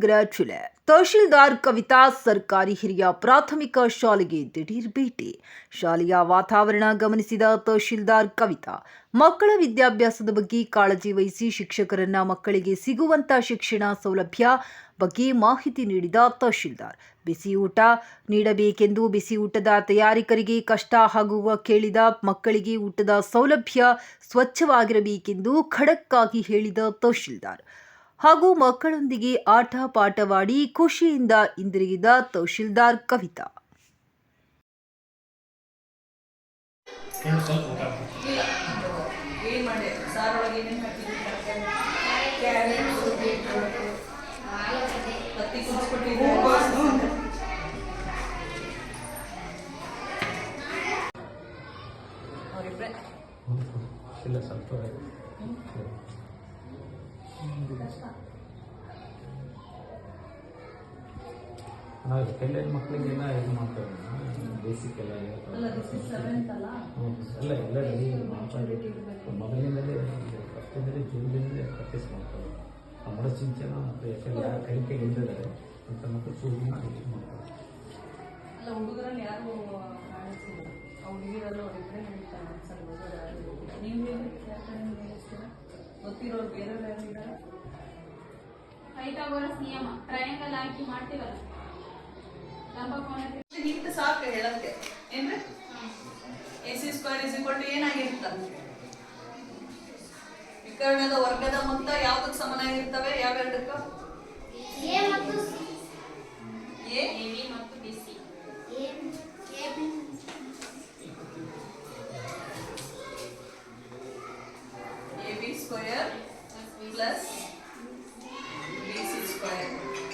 ನಗರ ಜಿಲ್ಲೆ ತಹಶೀಲ್ದಾರ್ ಕವಿತಾ ಸರ್ಕಾರಿ ಹಿರಿಯ ಪ್ರಾಥಮಿಕ ಶಾಲೆಗೆ ದಿಢೀರ್ ಭೇಟಿ. ಶಾಲೆಯ ವಾತಾವರಣ ಗಮನಿಸಿದ ತಹಶೀಲ್ದಾರ್ ಕವಿತಾ ಮಕ್ಕಳ ವಿದ್ಯಾಭ್ಯಾಸದ ಬಗ್ಗೆ ಕಾಳಜಿ ವಹಿಸಿ ಶಿಕ್ಷಕರನ್ನ ಮಕ್ಕಳಿಗೆ ಸಿಗುವಂತ ಶಿಕ್ಷಣ ಸೌಲಭ್ಯ ಬಗ್ಗೆ ಮಾಹಿತಿ ನೀಡಿದ ತಹಶೀಲ್ದಾರ್ ಬಿಸಿ ಊಟ ನೀಡಬೇಕೆಂದು, ಬಿಸಿ ಊಟದ ತಯಾರಿಕರಿಗೆ ಕಷ್ಟ ಆಗುವ ಕೇಳಿದ ಮಕ್ಕಳಿಗೆ ಊಟದ ಸೌಲಭ್ಯ ಸ್ವಚ್ಛವಾಗಿರಬೇಕೆಂದು ಖಡಕ್ ಆಗಿ ಹೇಳಿದ ತಹಶೀಲ್ದಾರ್ ಹಾಗೂ ಮಕ್ಕಳೊಂದಿಗೆ ಆಟ ಪಾಠವಾಡಿ ಖುಷಿಯಿಂದ ಹಿಂದಿರುಗಿದ ತಹಶೀಲ್ದಾರ್ ಕವಿತಾ. ನಾವು ಕೆಲವು ಮಕ್ಕಳಿಗೆಲ್ಲ ಇದು ಮಾಡ್ತೇವೆ, ಬೇಸಿಕ್ ಎಲ್ಲ ಎಲ್ಲ ರೆಡಿ ಮಾಡ್ಕೊಂಡು ಮೊದಲಿನಲ್ಲೇ ಫಸ್ಟಿಂದಲೇ ಜೂನ್ದಿಂದಲೇ ಪ್ರಾಕ್ಟೀಸ್ ಮಾಡ್ತಾರೆ. ಕನ್ನಡ ಸಿಂಚನ ಮತ್ತು ಯಾಕಂದ್ರೆ ಯಾರು ಕಲಿಕೆ ಇಲ್ಲದಿದ್ದಾರೆ ಅಂತ ಮಕ್ಕಳು ಶುರುವಿನ ಇದು ಮಾಡ್ತಾರೆ. ಅಲ್ಲ, ಹುಡುಗರಲ್ಲಿ ಯಾರು ಹುಡುಗಿರಲ್ಲ, ಅವರಿಬ್ಬರೇ ನಡೀತಾರೆ. ನೀವು ಗೊತ್ತಿರೋರು ಬೇರೆಯವ್ರು ಯಾರು ಇದ್ದಾರೆ? ನಿಯಮ ಟ್ರಯಾಂಗಲ್ ಹಾಕಿ ಮಾಡ್ತೀವಲ್ಲ, ಹಿಂದೆ ಸಾಕು ಹೇಳಕ್ಕೆ. ಏನ್ರಿ AC² ಏನಾಗಿರುತ್ತ? ವಿಕರ್ಣದ ವರ್ಗದ ಮೊತ್ತ ಯಾವ್ದಕ್ಕೆ ಸಮನಾಗಿರ್ತವೆ? ಯಾವೆರಡಕ್ಕ? ಎ ಮತ್ತು BC. AB² + BC².